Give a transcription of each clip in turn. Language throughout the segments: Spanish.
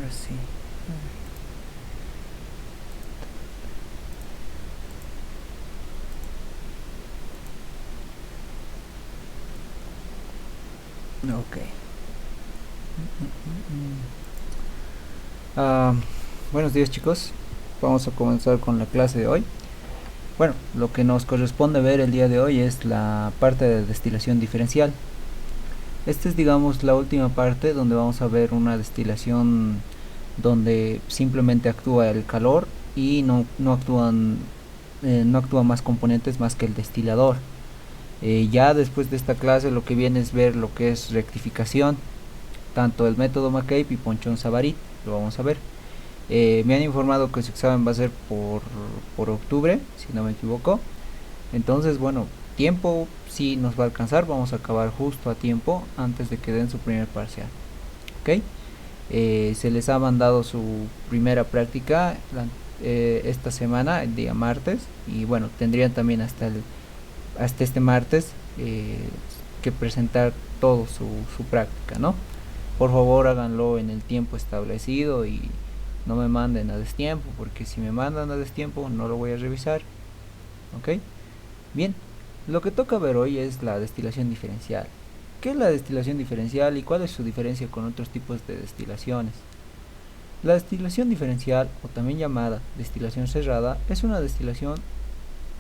ahora sí. Ok. Ah, buenos días, chicos. Vamos a comenzar con la clase de hoy. Bueno, lo que nos corresponde ver el día de hoy es la parte de destilación diferencial. Esta es, digamos, la última parte donde vamos a ver una destilación donde simplemente actúa el calor y no actúan más componentes más que el destilador. Ya después de esta clase lo que viene es ver lo que es rectificación, tanto el método McCabe y Ponchon-Savarit, lo vamos a ver. Me han informado que su examen va a ser por octubre, si no me equivoco. Entonces, bueno, tiempo sí nos va a alcanzar, vamos a acabar justo a tiempo antes de que den su primer parcial. ¿Ok? Se les ha mandado su primera práctica esta semana, el día martes, y bueno, tendrían también hasta este martes que presentar todo su práctica, ¿no? Por favor háganlo en el tiempo establecido y no me manden a destiempo, porque si me mandan a destiempo no lo voy a revisar. ¿Ok? Bien, lo que toca ver hoy es la destilación diferencial. ¿Qué es la destilación diferencial y cuál es su diferencia con otros tipos de destilaciones? La destilación diferencial, o también llamada destilación cerrada, es una destilación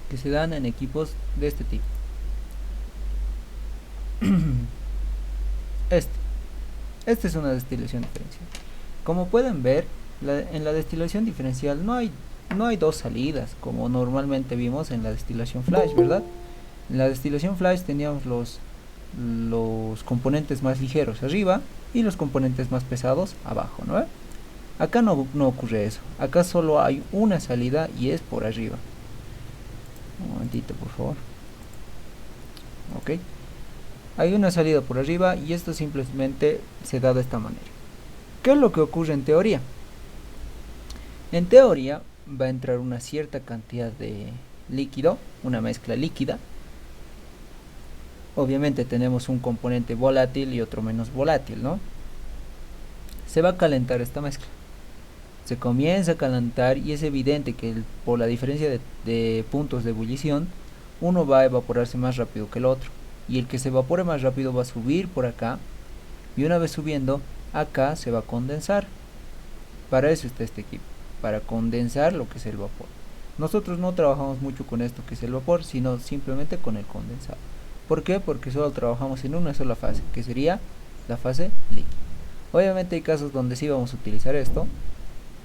que se dan en equipos de este tipo. Este. Esta es una destilación diferencial. Como pueden ver, en la destilación diferencial no hay dos salidas, como normalmente vimos en la destilación flash, ¿verdad? En la destilación flash teníamos los componentes más ligeros arriba y los componentes más pesados abajo, ¿no? Acá no ocurre eso. Acá solo hay una salida y es por arriba. Un momentito, por favor. Ok. Hay una salida por arriba y esto simplemente se da de esta manera. ¿Qué es lo que ocurre en teoría? En teoría va a entrar una cierta cantidad de líquido, una mezcla líquida. Obviamente tenemos un componente volátil y otro menos volátil, ¿no? Se va a calentar esta mezcla. Se comienza a calentar y es evidente que por la diferencia de puntos de ebullición, uno va a evaporarse más rápido que el otro. Y el que se evapore más rápido va a subir por acá. Y una vez subiendo, acá se va a condensar. Para eso está este equipo, para condensar lo que es el vapor. Nosotros no trabajamos mucho con esto que es el vapor, sino simplemente con el condensado. ¿Por qué? Porque solo trabajamos en una sola fase, que sería la fase líquida. Obviamente hay casos donde sí vamos a utilizar esto,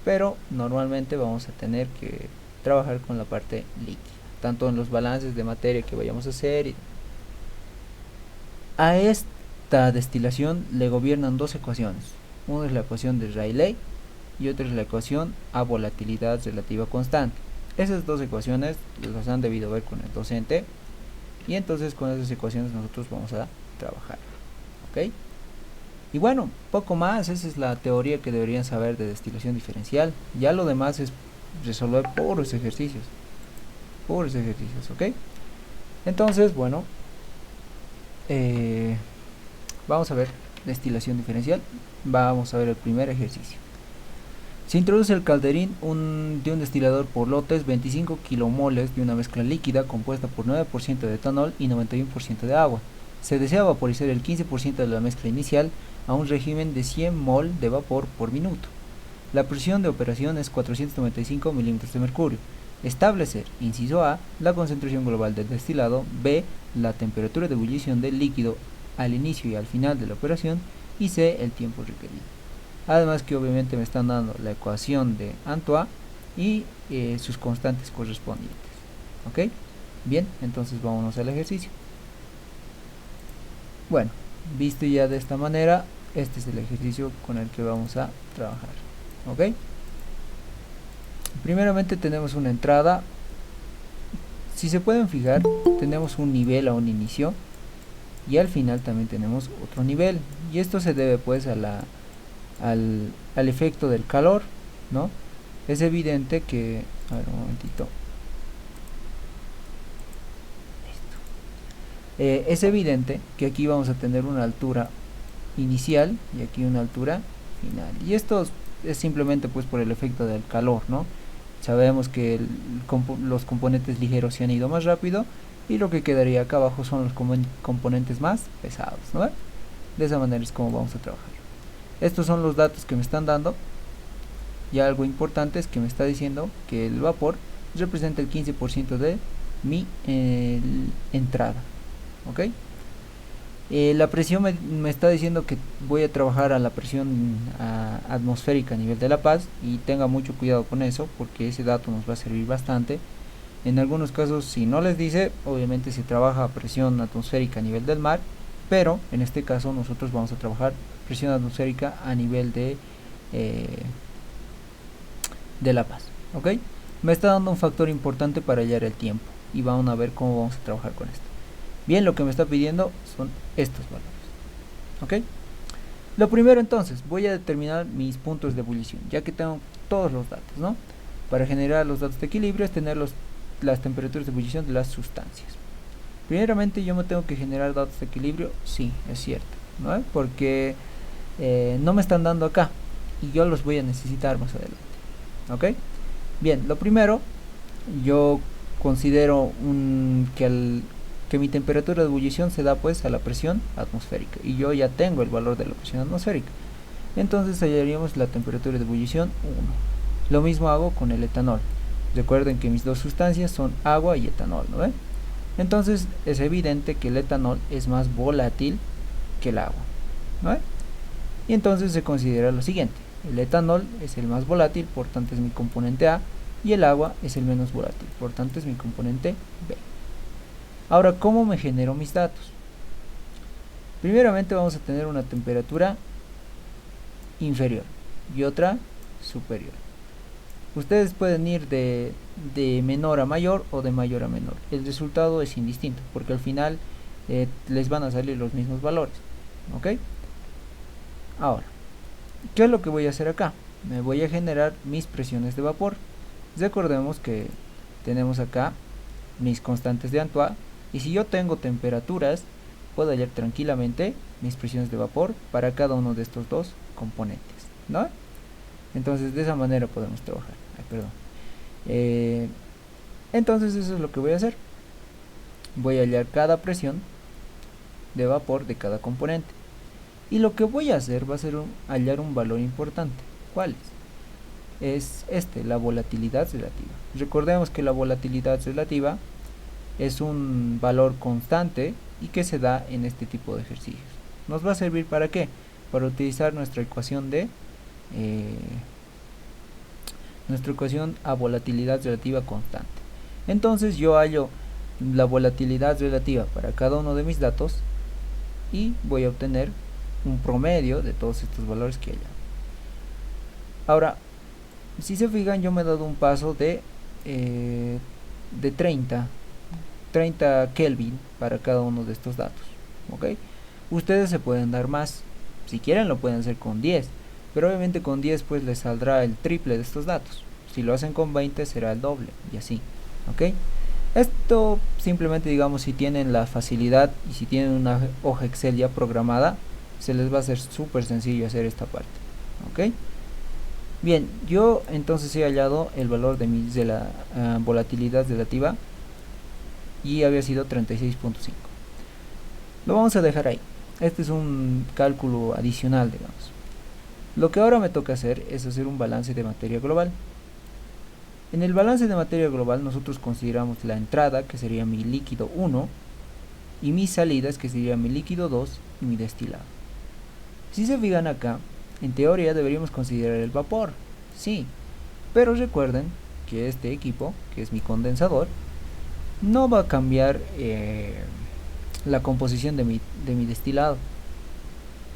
pero normalmente vamos a tener que trabajar con la parte líquida, tanto en los balances de materia que vayamos a hacer. A esta destilación le gobiernan dos ecuaciones. Una es la ecuación de Rayleigh y otra es la ecuación a volatilidad relativa constante. Esas dos ecuaciones las han debido ver con el docente y entonces con esas ecuaciones nosotros vamos a trabajar. ¿Ok? Y bueno, poco más, esa es la teoría que deberían saber de destilación diferencial. Ya lo demás es resolver puros ejercicios. Puros ejercicios, ¿ok? Entonces, bueno, vamos a ver destilación diferencial. Vamos a ver el primer ejercicio. Se introduce el calderín de un destilador por lotes 25 kilomoles de una mezcla líquida compuesta por 9% de etanol y 91% de agua. Se desea vaporizar el 15% de la mezcla inicial a un régimen de 100 mol de vapor por minuto. La presión de operación es 495 milímetros de mercurio. Establecer, inciso A, la concentración global del destilado, B, la temperatura de ebullición del líquido al inicio y al final de la operación, y C, el tiempo requerido. Además que obviamente me están dando la ecuación de Antoine y sus constantes correspondientes. ¿Ok? Bien, entonces vámonos al ejercicio. Bueno, visto ya de esta manera, este es el ejercicio con el que vamos a trabajar. ¿Ok? Primeramente tenemos una entrada. Si se pueden fijar, tenemos un nivel a un inicio y al final también tenemos otro nivel. Y esto se debe pues al efecto del calor, ¿no? Es evidente que, a ver un momentito, es evidente que aquí vamos a tener una altura inicial y aquí una altura final, y estos es simplemente pues por el efecto del calor, ¿no? Sabemos que los componentes ligeros se han ido más rápido y lo que quedaría acá abajo son los componentes más pesados, ¿no? De esa manera es como vamos a trabajar. Estos son los datos que me están dando. Y algo importante es que me está diciendo que el vapor representa el 15% de mi entrada, ¿ok? La presión me está diciendo que voy a trabajar a la presión atmosférica a nivel de La Paz, y tenga mucho cuidado con eso porque ese dato nos va a servir bastante. En algunos casos, si no les dice, obviamente se trabaja a presión atmosférica a nivel del mar, pero en este caso nosotros vamos a trabajar presión atmosférica a nivel de La Paz, ¿ok? Me está dando un factor importante para hallar el tiempo y vamos a ver cómo vamos a trabajar con esto. Bien, lo que me está pidiendo son estos valores, ¿ok? Lo primero, entonces, voy a determinar mis puntos de ebullición, ya que tengo todos los datos, ¿no? Para generar los datos de equilibrio es tener las temperaturas de ebullición de las sustancias. Primeramente yo me tengo que generar datos de equilibrio, sí, es cierto, ¿no? Porque no me están dando acá y yo los voy a necesitar más adelante, ¿ok? Bien, lo primero, yo considero que mi temperatura de ebullición se da pues a la presión atmosférica, y yo ya tengo el valor de la presión atmosférica. Entonces hallaríamos la temperatura de ebullición 1. Lo mismo hago con el etanol. Recuerden que mis dos sustancias son agua y etanol, ¿no ven? Entonces es evidente que el etanol es más volátil que el agua, ¿no ven? Y entonces se considera lo siguiente: el etanol es el más volátil, por tanto es mi componente A, y el agua es el menos volátil, por tanto es mi componente B. Ahora, ¿cómo me genero mis datos? Primeramente vamos a tener una temperatura inferior y otra superior. Ustedes pueden ir de menor a mayor o de mayor a menor. El resultado es indistinto porque al final les van a salir los mismos valores, ¿ok? Ahora, ¿qué es lo que voy a hacer acá? Me voy a generar mis presiones de vapor. Recordemos que tenemos acá mis constantes de Antoine, y si yo tengo temperaturas, puedo hallar tranquilamente mis presiones de vapor para cada uno de estos dos componentes, ¿no? Entonces de esa manera podemos trabajar. Entonces eso es lo que voy a hacer. Voy a hallar cada presión de vapor de cada componente, y lo que voy a hacer va a ser hallar un valor importante. ¿Cuál es? La volatilidad relativa. Recordemos que la volatilidad relativa es un valor constante y que se da en este tipo de ejercicios. ¿Nos va a servir para qué? Para utilizar nuestra ecuación a volatilidad relativa constante. Entonces yo hallo la volatilidad relativa para cada uno de mis datos y voy a obtener un promedio de todos estos valores que hay. Ahora, si se fijan, yo me he dado un paso de 30 Kelvin para cada uno de estos datos, ¿ok? Ustedes se pueden dar más, si quieren lo pueden hacer con 10, pero obviamente con 10 pues les saldrá el triple de estos datos. Si lo hacen con 20 será el doble, y así, ¿ok? Esto simplemente, digamos, si tienen la facilidad y si tienen una hoja Excel ya programada, se les va a hacer súper sencillo hacer esta parte, ¿ok? Bien, yo entonces he hallado el valor de la volatilidad relativa y había sido 36.5. Lo vamos a dejar ahí. Este es un cálculo adicional, digamos. Lo que ahora me toca hacer es hacer un balance de materia global. En el balance de materia global nosotros consideramos la entrada, que sería mi líquido 1, y mis salidas, que sería mi líquido 2 y mi destilado. Si se fijan acá, en teoría deberíamos considerar el vapor, sí, pero recuerden que este equipo, que es mi condensador, no va a cambiar la composición de mi destilado.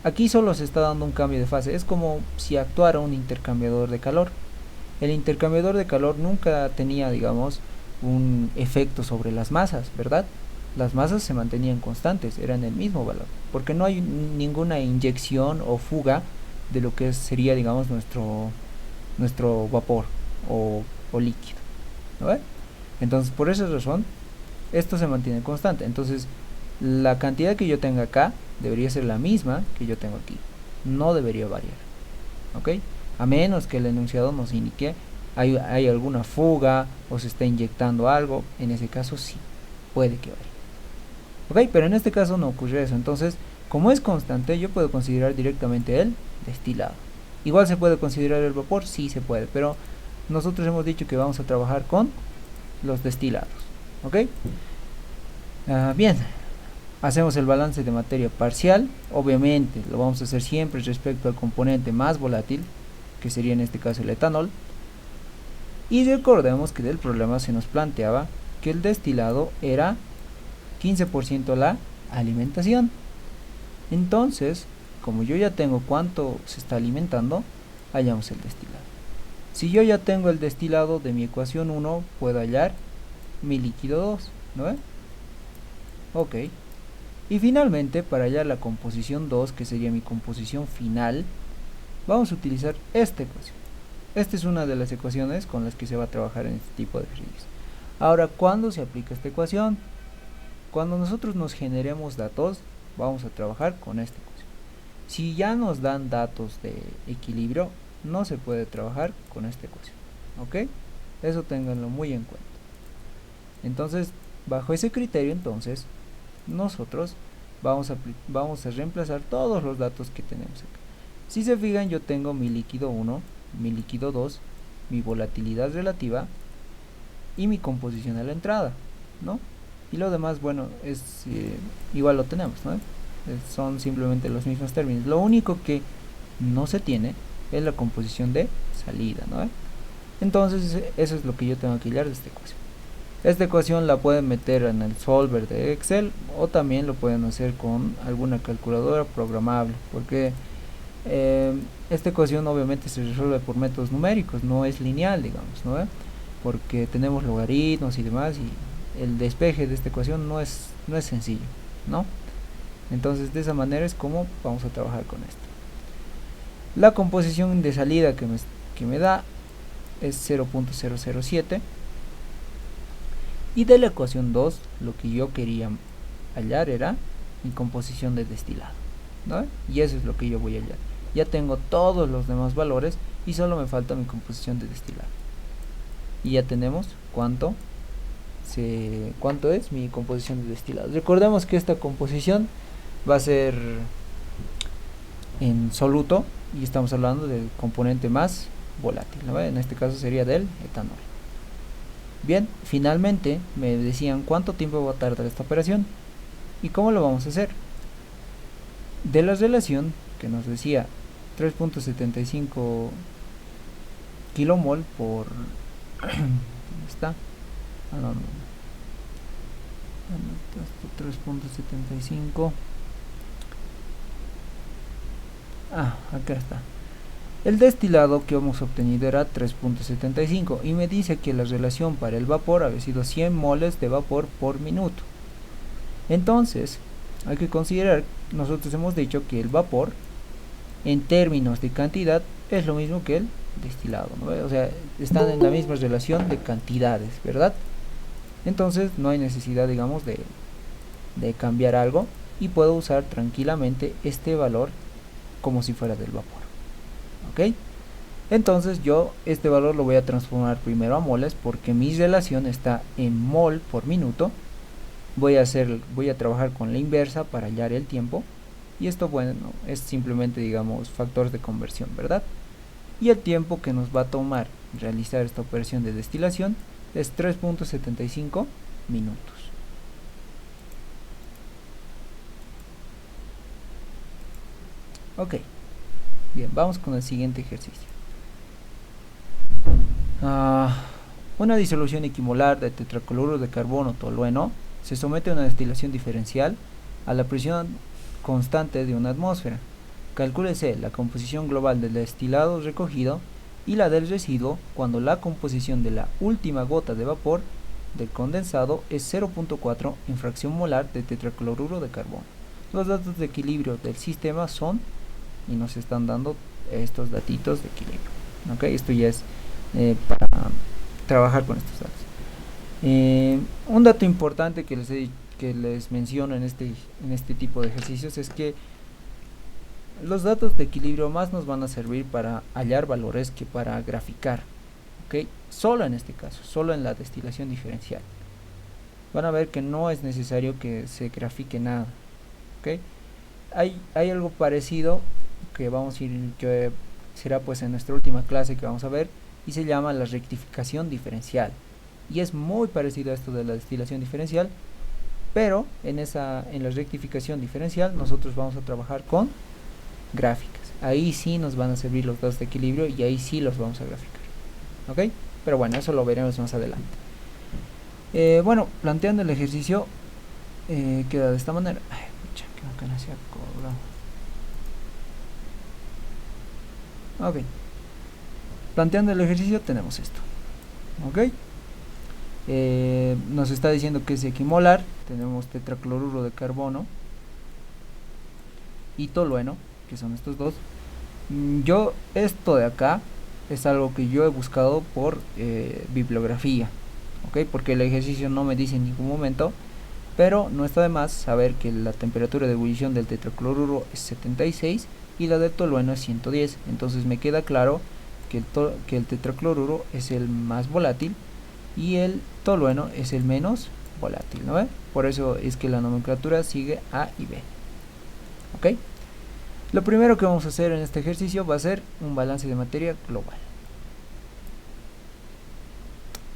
Aquí solo se está dando un cambio de fase. Es como si actuara un intercambiador de calor. El intercambiador de calor nunca tenía, digamos, un efecto sobre las masas, ¿verdad? Las masas se mantenían constantes, eran el mismo valor, porque no hay ninguna inyección o fuga de lo que sería, digamos, nuestro vapor o líquido, ¿no? Entonces, por esa razón, esto se mantiene constante. Entonces, la cantidad que yo tenga acá debería ser la misma que yo tengo aquí, no debería variar, ¿ok? a menos que el enunciado nos indique hay alguna fuga o se está inyectando algo. En ese caso sí, puede que varíe. Ok, pero en este caso no ocurre eso. Entonces, como es constante, yo puedo considerar directamente el destilado. Igual se puede considerar el vapor, sí se puede, pero nosotros hemos dicho que vamos a trabajar con los destilados. Ok, bien, hacemos el balance de materia parcial. Obviamente lo vamos a hacer siempre respecto al componente más volátil, que sería en este caso el etanol. Y recordemos que del problema se nos planteaba que el destilado era 15% la alimentación. Entonces, como yo ya tengo cuánto se está alimentando, hallamos el destilado. Si yo ya tengo el destilado de mi ecuación 1, puedo hallar mi líquido 2, ¿no? Ok. Y finalmente, para hallar la composición 2, que sería mi composición final, vamos a utilizar esta ecuación. Esta es una de las ecuaciones con las que se va a trabajar en este tipo de ejercicios. Ahora, ¿cuándo se aplica esta ecuación? Cuando nosotros nos generemos datos, vamos a trabajar con esta ecuación. Si ya nos dan datos de equilibrio, no se puede trabajar con esta ecuación. ¿Ok? Eso ténganlo muy en cuenta. Entonces, bajo ese criterio, entonces, nosotros vamos a reemplazar todos los datos que tenemos acá. Si se fijan, yo tengo mi líquido 1, mi líquido 2, mi volatilidad relativa y mi composición a la entrada, ¿no? Y lo demás, bueno, es igual lo tenemos, ¿no? Son simplemente los mismos términos. Lo único que no se tiene es la composición de salida, ¿no? Entonces eso es lo que yo tengo que hallar de esta ecuación. Esta ecuación la pueden meter en el solver de Excel o también lo pueden hacer con alguna calculadora programable, porque esta ecuación obviamente se resuelve por métodos numéricos, no es lineal, digamos, ¿no? Porque tenemos logaritmos y demás, y el despeje de esta ecuación no es sencillo, ¿no? Entonces de esa manera es como vamos a trabajar con esto. La composición de salida que me da es 0.007, y de la ecuación 2 lo que yo quería hallar era mi composición de destilado, ¿no? Y eso es lo que yo voy a hallar. Ya tengo todos los demás valores y solo me falta mi composición de destilado. Y ya tenemos cuánto es mi composición de destilado. Recordemos que esta composición va a ser en soluto y estamos hablando del componente más volátil, ¿no? En este caso sería del etanol. Bien, finalmente me decían cuánto tiempo va a tardar esta operación y cómo lo vamos a hacer. De la relación que nos decía 3.75 kilomol por ¿dónde está? 3.75. Acá está. El destilado que hemos obtenido era 3.75 y me dice que la relación para el vapor había sido 100 moles de vapor por minuto. Entonces, hay que considerar, nosotros hemos dicho que el vapor en términos de cantidad es lo mismo que el destilado, ¿no? O sea, están en la misma relación de cantidades, ¿verdad? Entonces no hay necesidad, digamos, de cambiar algo y puedo usar tranquilamente este valor como si fuera del vapor. ¿Ok? Entonces yo este valor lo voy a transformar primero a moles porque mi relación está en mol por minuto. Voy a trabajar con la inversa para hallar el tiempo, y esto, bueno, es simplemente, digamos, factor de conversión, ¿verdad? Y el tiempo que nos va a tomar realizar esta operación de destilación es 3.75 minutos. Ok, bien, vamos con el siguiente ejercicio. Una disolución equimolar de tetracloruro de carbono tolueno se somete a una destilación diferencial a la presión constante de una atmósfera. Calcúlese la composición global del destilado recogido y la del residuo cuando la composición de la última gota de vapor del condensado es 0.4 en fracción molar de tetracloruro de carbono. Los datos de equilibrio del sistema son, y nos están dando estos datitos de equilibrio. ¿Ok? Esto ya es para trabajar con estos datos. Un dato importante que les menciono en este tipo de ejercicios es que Los datos de equilibrio más nos van a servir para hallar valores que para graficar, ¿ok? Solo en este caso, solo en la destilación diferencial. Van a ver que no es necesario que se grafique nada, ¿ok? Hay algo parecido que vamos a ir, que será pues en nuestra última clase que vamos a ver, y se llama la rectificación diferencial. Y es muy parecido a esto de la destilación diferencial, pero en la rectificación diferencial nosotros vamos a trabajar con gráficas. Ahí sí nos van a servir los datos de equilibrio y ahí sí los vamos a graficar, ¿ok? Pero bueno, eso lo veremos más adelante. Bueno, planteando el ejercicio, queda de esta manera. Ay, pucha, qué bacana se ha cobrado. Ok, planteando el ejercicio tenemos esto, ok. Nos está diciendo que es equimolar. Tenemos tetracloruro de carbono y tolueno, que son estos dos. Yo esto de acá es algo que yo he buscado por bibliografía, ok, porque el ejercicio no me dice en ningún momento, pero no está de más saber que la temperatura de ebullición del tetracloruro es 76 y la del tolueno es 110. Entonces me queda claro que el tetracloruro es el más volátil y el tolueno es el menos volátil, ¿no ve? Por eso es que la nomenclatura sigue A y B, ok. Lo primero que vamos a hacer en este ejercicio va a ser un balance de materia global.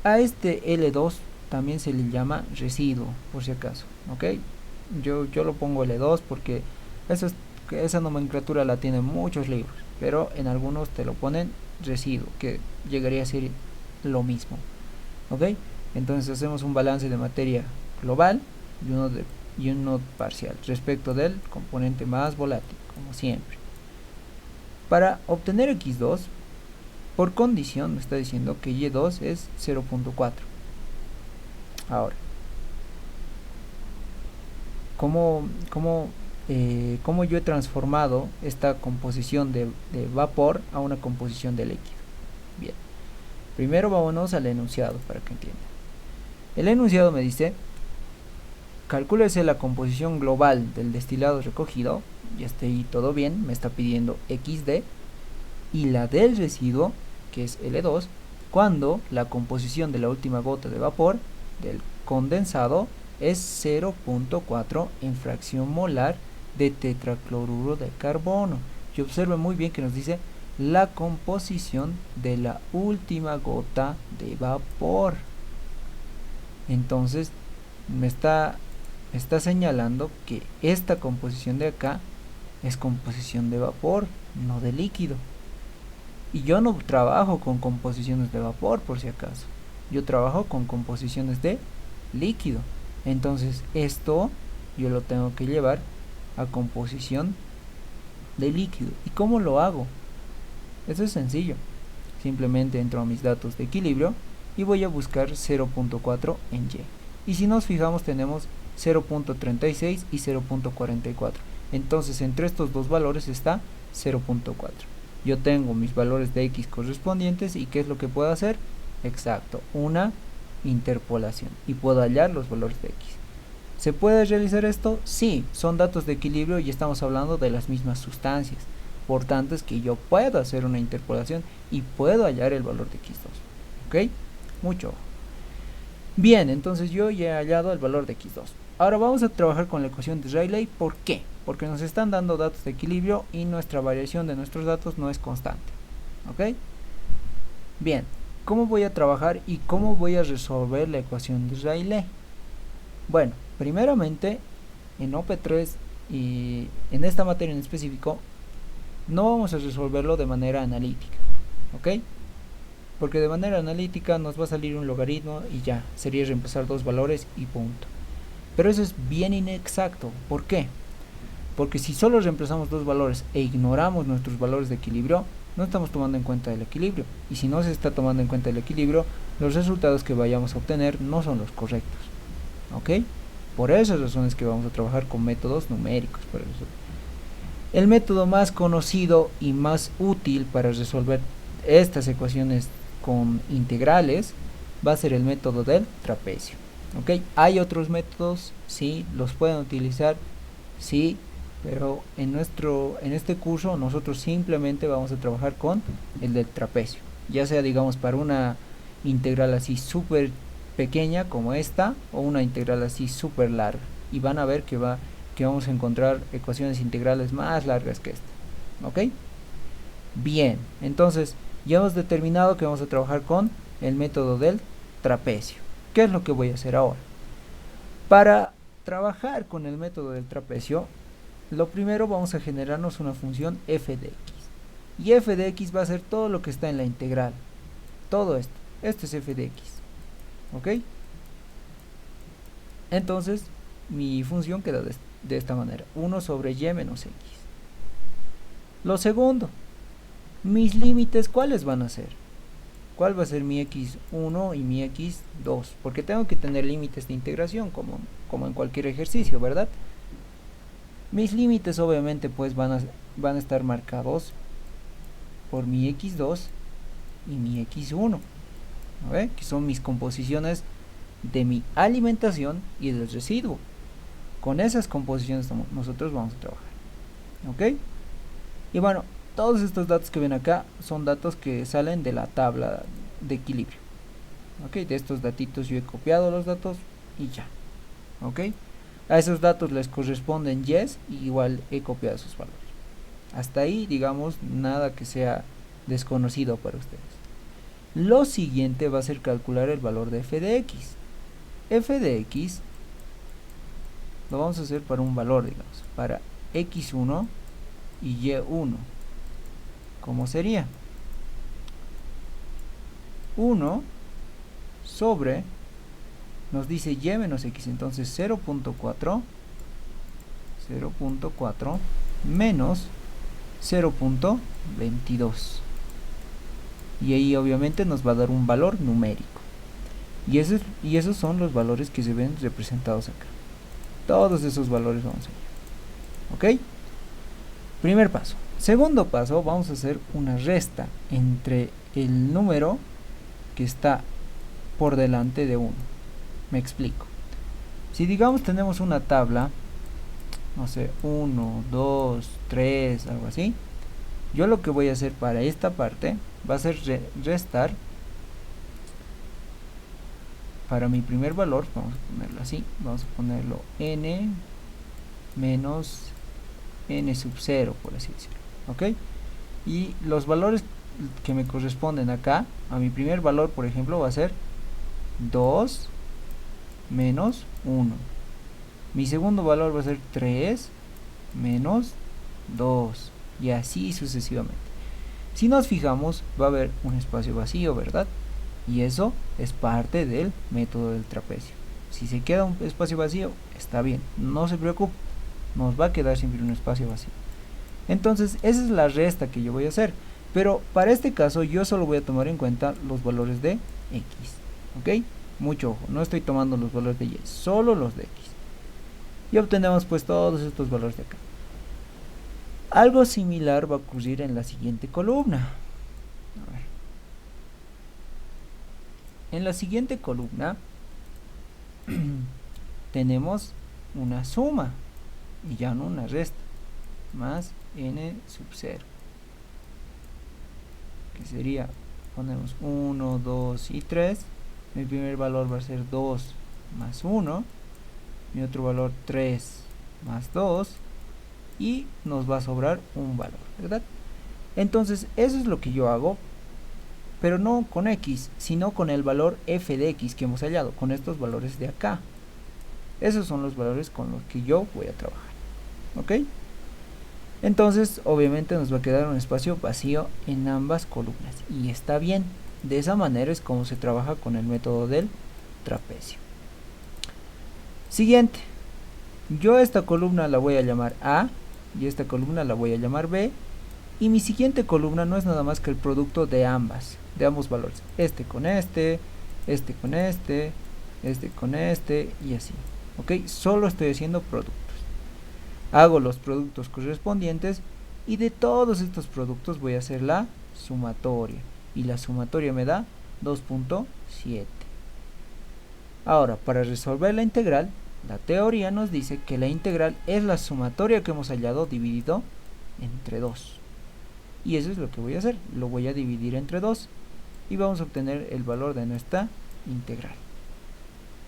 A este L2 también se le llama residuo, por si acaso, ok. Yo lo pongo L2 porque esa nomenclatura la tienen muchos libros, pero en algunos te lo ponen residuo, que llegaría a ser lo mismo, ok. Entonces hacemos un balance de materia global y uno parcial respecto del componente más volátil, como siempre. Para obtener X2, por condición me está diciendo que Y2 es 0.4. Ahora, ¿cómo yo he transformado esta composición de vapor a una composición de líquido? Bien, primero vámonos al enunciado para que entiendan. El enunciado me dice: calcúlese la composición global del destilado recogido, ya está ahí todo bien, me está pidiendo XD, y la del residuo, que es L2, cuando la composición de la última gota de vapor del condensado es 0.4 en fracción molar de tetracloruro de carbono. Y observen muy bien que nos dice la composición de la última gota de vapor. Entonces me está señalando que esta composición de acá es composición de vapor, no de líquido. Y yo no trabajo con composiciones de vapor, por si acaso. Yo trabajo con composiciones de líquido. Entonces esto yo lo tengo que llevar a composición de líquido. ¿Y cómo lo hago? Eso es sencillo. Simplemente entro a mis datos de equilibrio y voy a buscar 0.4 en Y. Y si nos fijamos tenemos 0.36 y 0.44. Entonces entre estos dos valores está 0.4. Yo tengo mis valores de X correspondientes y ¿qué es lo que puedo hacer? Exacto, una interpolación y puedo hallar los valores de X. ¿Se puede realizar esto? Sí, son datos de equilibrio y estamos hablando de las mismas sustancias. Por tanto es que yo puedo hacer una interpolación y puedo hallar el valor de X2. ¿Ok? Mucho ojo. Bien, entonces yo ya he hallado el valor de X2. Ahora vamos a trabajar con la ecuación de Rayleigh. ¿Por qué? Porque nos están dando datos de equilibrio y nuestra variación de nuestros datos no es constante. ¿Ok? Bien, ¿cómo voy a trabajar y cómo voy a resolver la ecuación de Rayleigh? Bueno, primeramente en OP3 y en esta materia en específico no vamos a resolverlo de manera analítica. ¿Ok? Porque de manera analítica nos va a salir un logaritmo y ya, sería reemplazar dos valores y punto. Pero eso es bien inexacto. ¿Por qué? Porque si solo reemplazamos dos valores e ignoramos nuestros valores de equilibrio, no estamos tomando en cuenta el equilibrio. Y si no se está tomando en cuenta el equilibrio, los resultados que vayamos a obtener no son los correctos. ¿Ok? Por esas razones que vamos a trabajar con métodos numéricos. El método más conocido y más útil para resolver estas ecuaciones con integrales va a ser el método del trapecio. ¿Ok? Hay otros métodos, sí, los pueden utilizar, sí, pero en este curso nosotros simplemente vamos a trabajar con el del trapecio, ya sea digamos para una integral así súper pequeña como esta o una integral así súper larga, y van a ver que vamos a encontrar ecuaciones integrales más largas que esta. ¿Ok? Bien, entonces ya hemos determinado que vamos a trabajar con el método del trapecio. ¿Qué es lo que voy a hacer ahora? Para trabajar con el método del trapecio, lo primero vamos a generarnos una función f de x. Y f de x va a ser todo lo que está en la integral. Todo esto. Esto es f de x. ¿Ok? Entonces, mi función queda de esta manera. 1 sobre y menos x. Lo segundo, mis límites, ¿cuáles van a ser? ¿Cuál va a ser mi x1 y mi x2? Porque tengo que tener límites de integración, como en cualquier ejercicio, ¿verdad? Mis límites obviamente pues van a estar marcados por mi x2 y mi x1, ¿no? Que son mis composiciones de mi alimentación y del residuo. Con esas composiciones nosotros vamos a trabajar. ¿Ok? Y bueno, todos estos datos que ven acá son datos que salen de la tabla de equilibrio. ¿Ok? De estos datitos yo he copiado los datos y ya. ¿Ok? A esos datos les corresponden yes y igual he copiado sus valores. Hasta ahí, digamos, nada que sea desconocido para ustedes. Lo siguiente va a ser calcular el valor de f de x. F de x lo vamos a hacer para un valor, digamos, para x1 y y1. ¿Cómo sería? 1 sobre, nos dice y menos x, entonces 0.4 menos 0.22, y ahí obviamente nos va a dar un valor numérico, y esos son los valores que se ven representados acá. Todos esos valores vamos a ir. ¿Ok? Primer paso. Segundo paso, vamos a hacer una resta entre el número que está por delante de 1. Me explico. Si digamos tenemos una tabla, no sé, 1, 2, 3, algo así, yo lo que voy a hacer para esta parte va a ser restar para mi primer valor, vamos a ponerlo así, vamos a ponerlo n menos n sub 0, por así decirlo. ¿Ok? Y los valores que me corresponden acá, a mi primer valor, por ejemplo, va a ser 2 menos 1. Mi segundo valor va a ser 3 menos 2, y así sucesivamente. Si nos fijamos, va a haber un espacio vacío, ¿verdad? Y eso es parte del método del trapecio. Si se queda un espacio vacío, está bien, no se preocupe, nos va a quedar siempre un espacio vacío. Entonces esa es la resta que yo voy a hacer, pero para este caso yo solo voy a tomar en cuenta los valores de x. ¿Ok? Mucho ojo, no estoy tomando los valores de y, solo los de x. Y obtenemos pues todos estos valores de acá. Algo similar va a ocurrir en la siguiente columna. A ver. En la siguiente columna tenemos una suma y ya no una resta, más n sub 0, que sería, ponemos 1, 2 y 3. Mi primer valor va a ser 2 más 1, mi otro valor 3 más 2, y nos va a sobrar un valor, ¿verdad? Entonces eso es lo que yo hago, pero no con x, sino con el valor f de x que hemos hallado, con estos valores de acá. Esos son los valores con los que yo voy a trabajar. ¿Ok? Entonces obviamente nos va a quedar un espacio vacío en ambas columnas, y está bien. De esa manera es como se trabaja con el método del trapecio. Siguiente, yo esta columna la voy a llamar A y esta columna la voy a llamar B, y mi siguiente columna no es nada más que el producto de ambos valores, este con este, este con este, este con este, y así. ¿Ok? Solo estoy haciendo productos. Hago los productos correspondientes, y de todos estos productos voy a hacer la sumatoria, y la sumatoria me da 2.7. Ahora, para resolver la integral, La teoría nos dice que la integral es la sumatoria que hemos hallado dividido entre 2. Y eso es lo que voy a hacer. Lo voy a dividir entre 2 y vamos a obtener el valor de nuestra integral.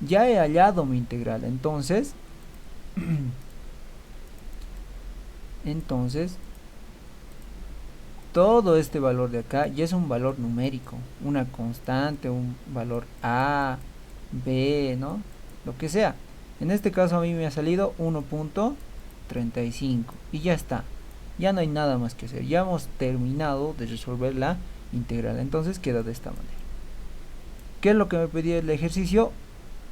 Ya he hallado mi integral, entonces todo este valor de acá ya es un valor numérico, una constante, un valor A, B, ¿no? Lo que sea. En este caso a mí me ha salido 1.35 y ya está. Ya no hay nada más que hacer. Ya hemos terminado de resolver la integral. Entonces queda de esta manera. ¿Qué es lo que me pedía el ejercicio?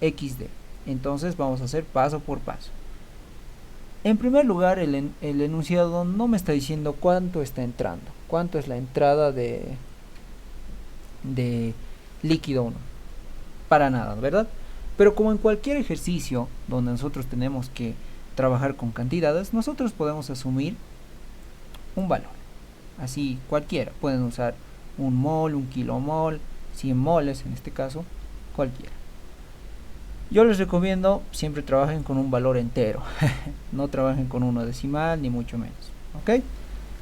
XD. Entonces vamos a hacer paso por paso. En primer lugar, el enunciado no me está diciendo cuánto está entrando. Cuánto es la entrada de líquido 1. Para nada, ¿verdad? Pero como en cualquier ejercicio donde nosotros tenemos que trabajar con cantidades, nosotros podemos asumir un valor. Así cualquiera. Pueden usar un mol, un kilomol, 100 moles en este caso, cualquiera. Yo les recomiendo siempre trabajen con un valor entero. No trabajen con uno decimal ni mucho menos. ¿Ok?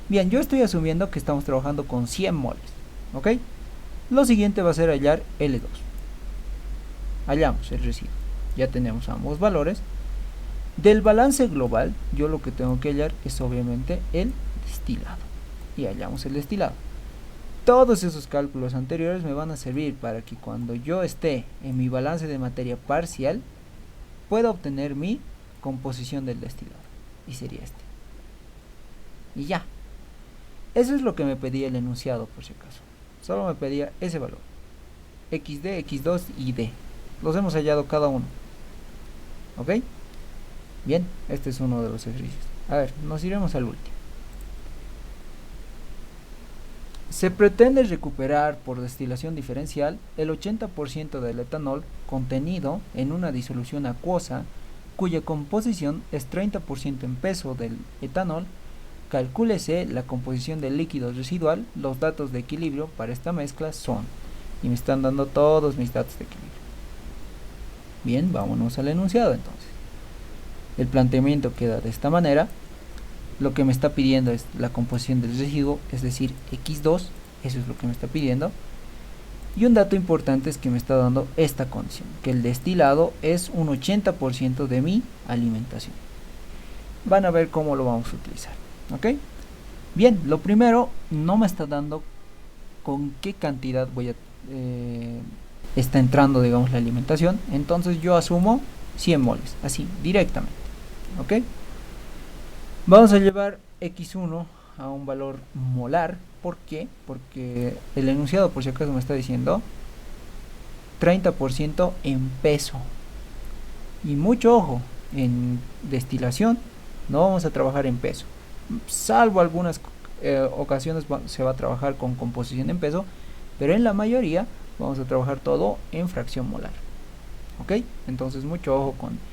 Bien, yo estoy asumiendo que estamos trabajando con 100 moles. ¿Ok? Lo siguiente va a ser hallar L2. Hallamos el residuo. Ya tenemos ambos valores. Del balance global, yo lo que tengo que hallar es obviamente el destilado. Y hallamos el destilado. Todos esos cálculos anteriores me van a servir para que cuando yo esté en mi balance de materia parcial pueda obtener mi composición del destilado. Y sería este. Y ya. Eso es lo que me pedía el enunciado, por si acaso. Solo me pedía ese valor. XD, X2 y D. Los hemos hallado cada uno. ¿Ok? Bien, este es uno de los ejercicios. A ver, nos iremos al último. Se pretende recuperar por destilación diferencial el 80% del etanol contenido en una disolución acuosa cuya composición es 30% en peso del etanol. Calcúlese la composición del líquido residual. Los datos de equilibrio para esta mezcla son, y me están dando todos mis datos de equilibrio. Bien, vámonos al enunciado entonces. El planteamiento queda de esta manera. Lo que me está pidiendo es la composición del residuo, es decir, X2, eso es lo que me está pidiendo. Y un dato importante es que me está dando esta condición, que el destilado es un 80% de mi alimentación. Van a ver cómo lo vamos a utilizar, ¿ok? Bien, lo primero, no me está dando con qué cantidad está entrando, digamos, la alimentación. Entonces yo asumo 100 moles, así, directamente, ¿ok? Vamos a llevar X1 a un valor molar. ¿Por qué? Porque el enunciado, por si acaso, me está diciendo 30% en peso. Y mucho ojo, en destilación no vamos a trabajar en peso. Salvo algunas ocasiones se va a trabajar con composición en peso, pero en la mayoría vamos a trabajar todo en fracción molar. ¿Ok? Entonces mucho ojo con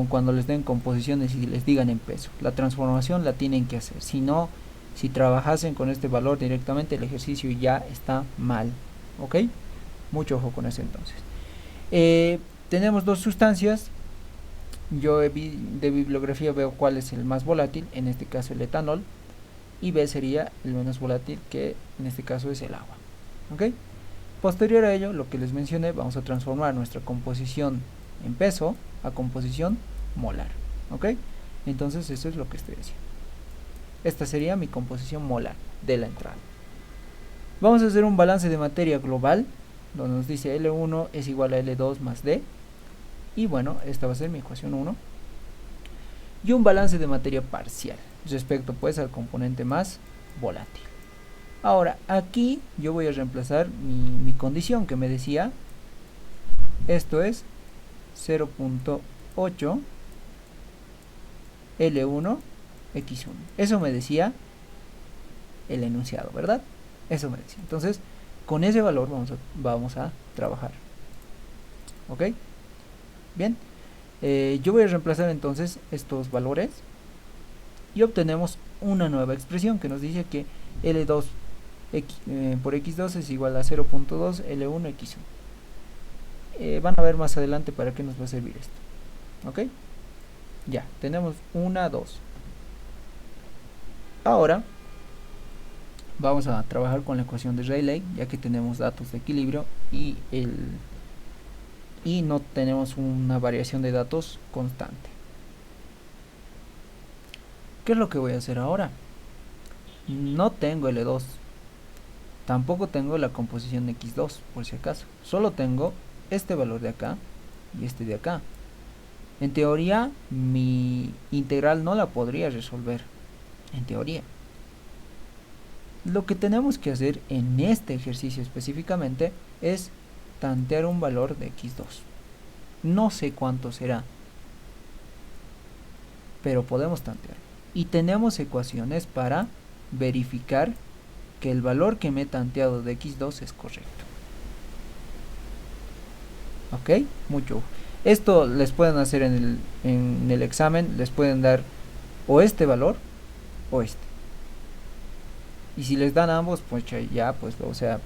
cuando les den composiciones y les digan en peso. La transformación la tienen que hacer. Si no, si trabajasen con este valor directamente, el ejercicio ya está mal. ¿Ok? Mucho ojo con eso entonces. Tenemos dos sustancias. Yo de bibliografía veo cuál es el más volátil, en este caso el etanol, y B sería el menos volátil, que en este caso es el agua. ¿Ok? Posterior a ello, lo que les mencioné, vamos a transformar nuestra composición en peso a composición molar. ¿Ok? Entonces eso es lo que estoy haciendo. Esta sería mi composición molar de la entrada. Vamos a hacer un balance de materia global, donde nos dice L1 es igual a L2 más D. Y bueno, esta va a ser mi ecuación 1. Y un balance de materia parcial, respecto pues al componente más volátil. Ahora, aquí yo voy a reemplazar mi condición que me decía, esto es 0.8 L1 X1. Eso me decía el enunciado, ¿verdad? Eso me decía. Entonces, con ese valor vamos a trabajar. ¿Ok? Bien. Yo voy a reemplazar entonces estos valores y obtenemos una nueva expresión que nos dice que L2 por X2 es igual a 0.2 L1 X1. Van a ver más adelante para qué nos va a servir esto. ok. Ya, tenemos una, dos. Ahora vamos a trabajar con la ecuación de Rayleigh, ya que tenemos datos de equilibrio y no tenemos una variación de datos constante. ¿Qué es lo que voy a hacer ahora? No tengo L2, tampoco tengo la composición de X2, por si acaso. Solo tengo este valor de acá y este de acá. En teoría, mi integral no la podría resolver. En teoría. Lo que tenemos que hacer en este ejercicio específicamente es tantear un valor de X2. No sé cuánto será, pero podemos tantear. Y tenemos ecuaciones para verificar que el valor que me he tanteado de X2 es correcto. Ok, mucho. Esto les pueden hacer en el examen, les pueden dar o este valor o este. Y si les dan ambos, pues ya, pues, o sea,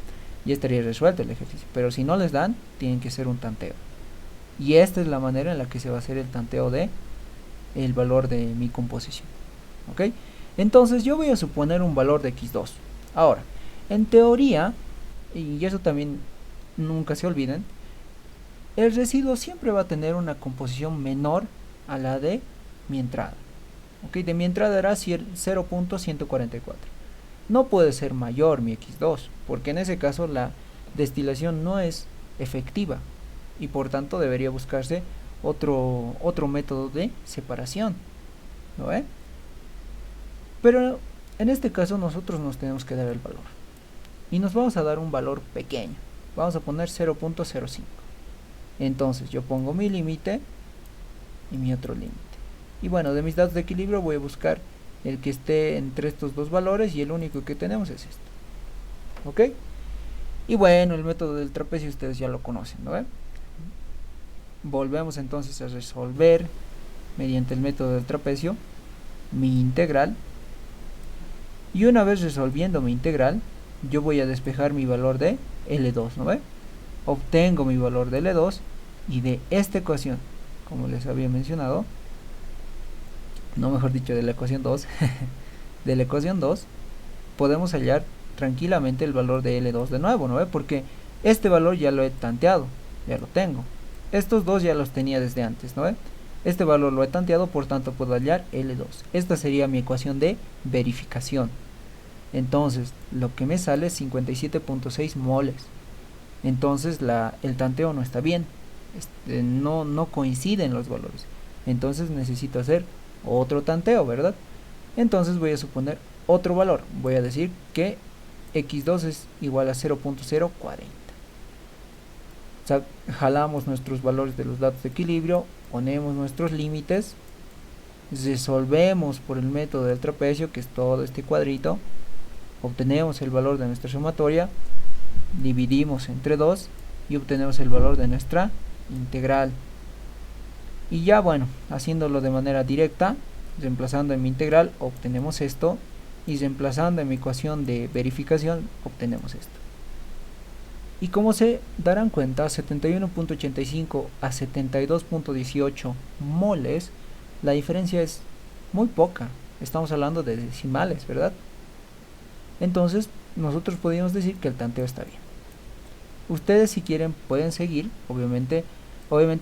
ya estaría resuelto el ejercicio. Pero si no les dan, tienen que hacer un tanteo. Y esta es la manera en la que se va a hacer el tanteo de el valor de mi composición. ¿Ok? Entonces yo voy a suponer un valor de X2. Ahora, en teoría, y eso también nunca se olviden, el residuo siempre va a tener una composición menor a la de mi entrada. ¿Ok? De mi entrada era 0.144. No puede ser mayor mi X2, porque en ese caso la destilación no es efectiva y por tanto debería buscarse otro método de separación, ¿no ve? Pero en este caso nosotros nos tenemos que dar el valor y nos vamos a dar un valor pequeño, vamos a poner 0.05. entonces yo pongo mi límite y mi otro límite, y bueno, de mis datos de equilibrio voy a buscar el que esté entre estos dos valores y el único que tenemos es este. ¿Ok? Y bueno, el método del trapecio ustedes ya lo conocen, ¿no? Volvemos entonces a resolver mediante el método del trapecio mi integral. Y una vez resolviendo mi integral, yo voy a despejar mi valor de L2, ¿no ve? Obtengo mi valor de L2 y de esta ecuación, como les había mencionado, no, mejor dicho, de la ecuación 2, de la ecuación 2, podemos hallar tranquilamente el valor de L2 de nuevo, ¿no ve? Porque este valor ya lo he tanteado, ya lo tengo. Estos dos ya los tenía desde antes, ¿no ve? Este valor lo he tanteado, por tanto puedo hallar L2. Esta sería mi ecuación de verificación. Entonces, lo que me sale es 57.6 moles. Entonces, el tanteo no está bien. No coinciden los valores. Entonces, necesito hacer otro tanteo, ¿verdad? Entonces, voy a suponer otro valor. Voy a decir que X2 es igual a 0.040. O sea, jalamos nuestros valores de los datos de equilibrio, ponemos nuestros límites, resolvemos por el método del trapecio, que es todo este cuadrito, obtenemos el valor de nuestra sumatoria, dividimos entre 2 y obtenemos el valor de nuestra integral. Y ya, bueno, haciéndolo de manera directa, reemplazando en mi integral, obtenemos esto, y reemplazando en mi ecuación de verificación, obtenemos esto. Y como se darán cuenta, 71.85 a 72.18 moles, la diferencia es muy poca. Estamos hablando de decimales, ¿verdad? Entonces, nosotros podríamos decir que el tanteo está bien. Ustedes, si quieren, pueden seguir. Obviamente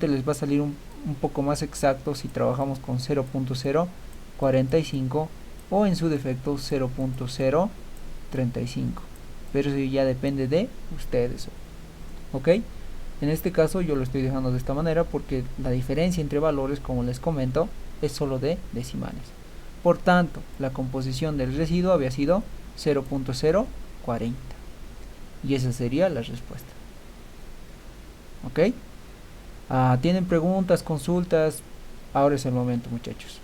les va a salir un poco más exacto si trabajamos con 0.045 o en su defecto 0.035. Pero eso ya depende de ustedes. ¿Ok? En este caso yo lo estoy dejando de esta manera porque la diferencia entre valores, como les comento, es solo de decimales. Por tanto, la composición del residuo había sido 0.040. Y esa sería la respuesta. ¿Ok? ¿Tienen preguntas, consultas? Ahora es el momento, muchachos.